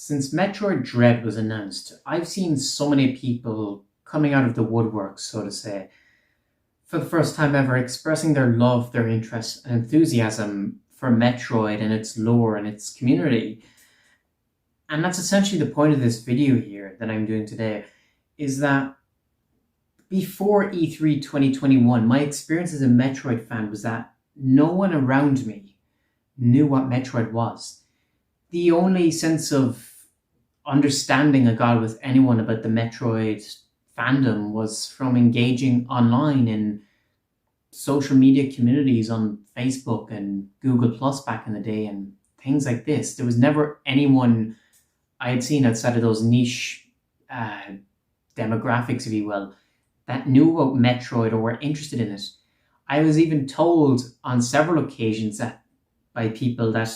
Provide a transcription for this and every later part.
Since Metroid Dread was announced, I've seen so many people coming out of the woodwork, so to say, for the first time ever, expressing their love, their interest, and enthusiasm for Metroid and its lore and its community. And that's essentially the point of this video here that I'm doing today, is that before E3 2021, my experience as a Metroid fan was that no one around me knew what Metroid was. The only sense of understanding I got with anyone about the Metroid fandom was from engaging online in social media communities on Facebook and Google Plus back in the day and things like this. There was never anyone I had seen outside of those niche demographics, if you will, that knew about Metroid or were interested in it. I was even told on several occasions that by people that,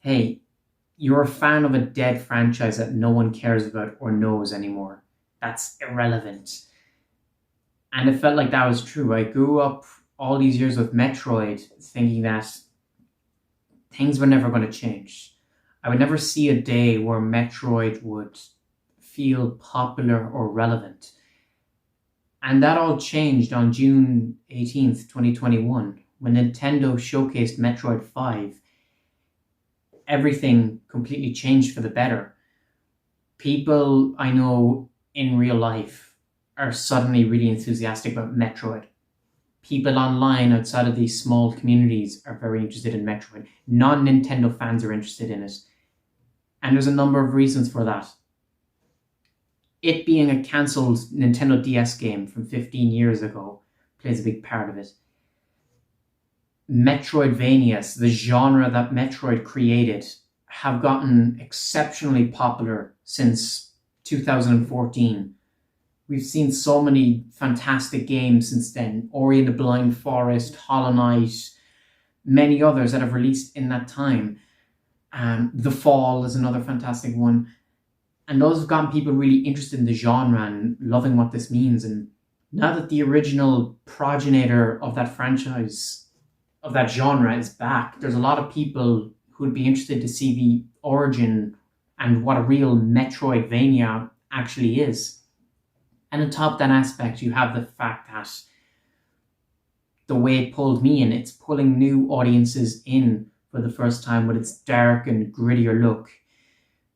hey, you're a fan of a dead franchise that no one cares about or knows anymore. That's irrelevant. And it felt like that was true. I grew up all these years with Metroid thinking that things were never going to change. I would never see a day where Metroid would feel popular or relevant. And that all changed on June 18th, 2021, when Nintendo showcased Metroid 5. Everything completely changed for the better. People I know in real life are suddenly really enthusiastic about Metroid. People online outside of these small communities are very interested in Metroid. Non-Nintendo fans are interested in it. And there's a number of reasons for that. It being a cancelled Nintendo DS game from 15 years ago plays a big part of it. Metroidvanias, the genre that Metroid created, have gotten exceptionally popular since 2014. We've seen so many fantastic games since then. Ori and the Blind Forest, Hollow Knight, many others that have released in that time. The Fall is another fantastic one. And those have gotten people really interested in the genre and loving what this means. And now that the original progenitor of that franchise, of that genre, is back, there's a lot of people who would be interested to see the origin and what a real Metroidvania actually is. And on top of that aspect, you have the fact that the way it pulled me in, it's pulling new audiences in for the first time with its dark and grittier look.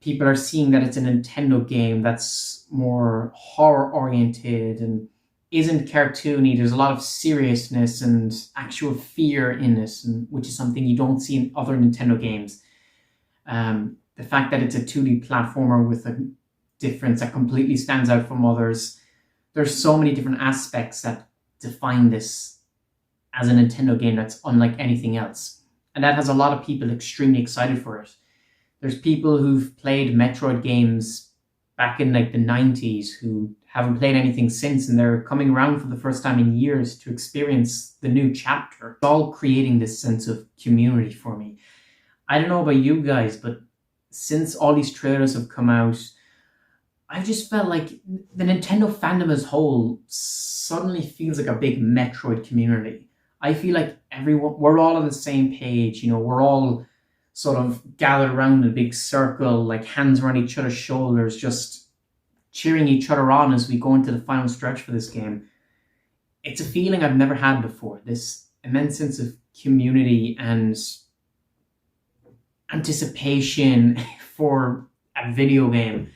People are seeing that it's a Nintendo game that's more horror-oriented and isn't cartoony. There's a lot of seriousness and actual fear in it, which is something you don't see in other Nintendo games. The fact that it's a 2D platformer with a difference that completely stands out from others. There's so many different aspects that define this as a Nintendo game that's unlike anything else. And that has a lot of people extremely excited for it. There's people who've played Metroid games back in like the 90s who haven't played anything since, and they're coming around for the first time in years to experience the new chapter. It's all creating this sense of community for me. I don't know about you guys, but since all these trailers have come out, I've just felt like the Nintendo fandom as a whole suddenly feels like a big Metroid community. I feel like we're all on the same page, we're all sort of gathered around in a big circle, like hands around each other's shoulders, just cheering each other on as we go into the final stretch for this game. It's a feeling I've never had before, this immense sense of community and anticipation for a video game.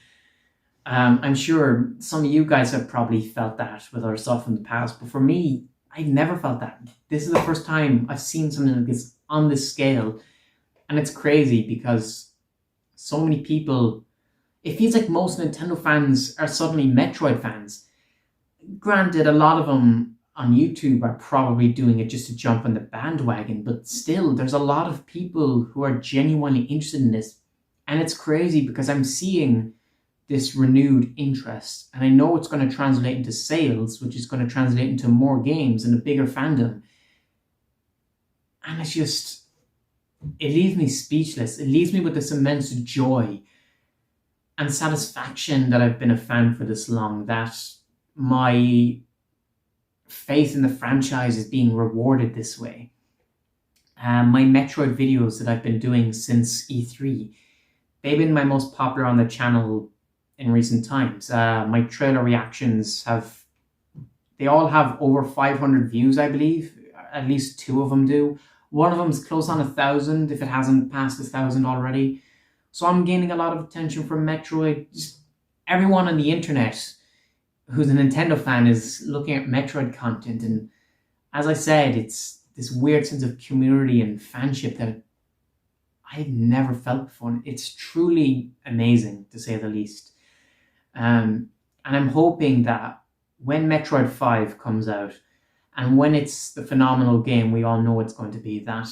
I'm sure some of you guys have probably felt that with other stuff in the past, but for me, I've never felt that. This is the first time I've seen something like this on this scale. And it's crazy because so many people, it feels like most Nintendo fans are suddenly Metroid fans. Granted, a lot of them on YouTube are probably doing it just to jump on the bandwagon, but still, there's a lot of people who are genuinely interested in this. And it's crazy because I'm seeing this renewed interest. And I know it's going to translate into sales, which is going to translate into more games and a bigger fandom. And it's just, it leaves me speechless. It leaves me with this immense joy and satisfaction that I've been a fan for this long, that my faith in the franchise is being rewarded this way. My Metroid videos that I've been doing since E3, they've been my most popular on the channel in recent times. My trailer reactions they all have over 500 views, I believe. At least two of them do. One of them is close on 1,000 if it hasn't passed 1,000 already. So I'm gaining a lot of attention from Metroid. Just everyone on the internet who's a Nintendo fan is looking at Metroid content, and as I said, it's this weird sense of community and fanship that I've never felt before. It's truly amazing, to say the least. And I'm hoping that when Metroid 5 comes out, and when it's the phenomenal game we all know it's going to be, that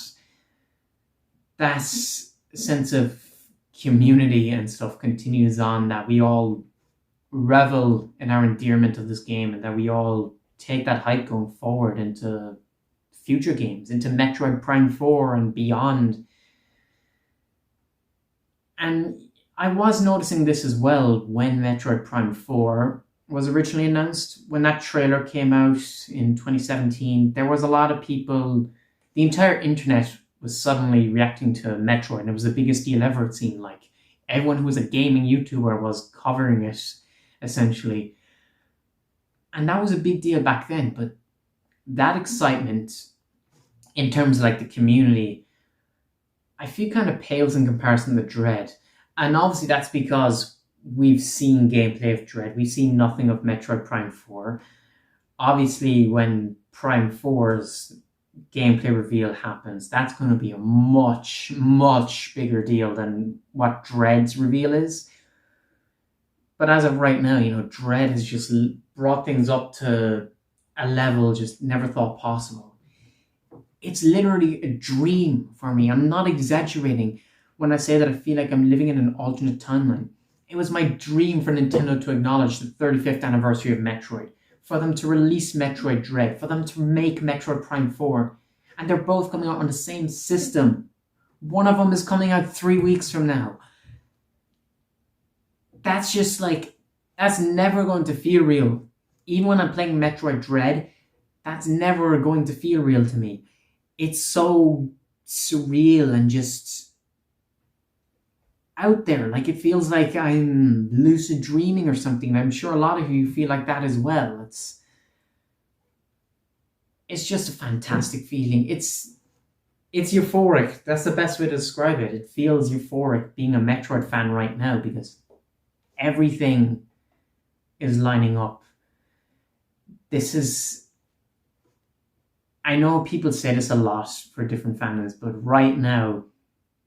sense of community and stuff continues on, that we all revel in our endearment of this game, and that we all take that hype going forward into future games, into Metroid Prime 4 and beyond. And I was noticing this as well when Metroid Prime 4 was originally announced. When that trailer came out in 2017, there was a lot of people, the entire internet was suddenly reacting to Metroid, and it was the biggest deal ever, it seemed like. Everyone who was a gaming YouTuber was covering it, essentially. And that was a big deal back then, but that excitement, in terms of like the community, I feel kind of pales in comparison to Dread. And obviously that's because we've seen gameplay of Dread. We've seen nothing of Metroid Prime 4. Obviously, when Prime 4's gameplay reveal happens, that's going to be a much, much bigger deal than what Dread's reveal is. But as of right now, Dread has just brought things up to a level just never thought possible. It's literally a dream for me. I'm not exaggerating when I say that I feel like I'm living in an alternate timeline. It was my dream for Nintendo to acknowledge the 35th anniversary of Metroid, for them to release Metroid Dread, for them to make Metroid Prime 4, and they're both coming out on the same system. One of them is coming out 3 weeks from now. That's just that's never going to feel real. Even when I'm playing Metroid Dread, that's never going to feel real to me. It's so surreal and just out there. It feels like I'm lucid dreaming or something. I'm sure a lot of you feel like that as well. It's just a fantastic feeling. It's euphoric. That's the best way to describe it. It feels euphoric being a Metroid fan right now, because everything is lining up. I know people say this a lot for different fandoms, but right now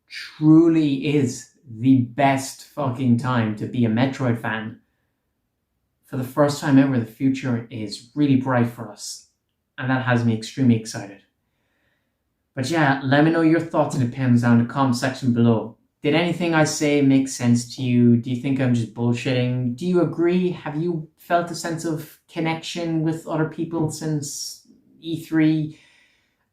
truly is the best fucking time to be a Metroid fan. For the first time ever, the future is really bright for us, and that has me extremely excited. But yeah, let me know your thoughts and opinions down in the comment section below. Did anything I say make sense to you? Do you think I'm just bullshitting? Do you agree? Have you felt a sense of connection with other people since E3?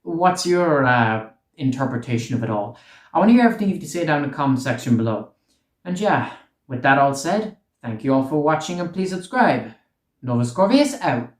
What's your interpretation of it all? I want to hear everything you have to say down in the comment section below. And yeah, with that all said, thank you all for watching, and please subscribe. Novus Corvius out.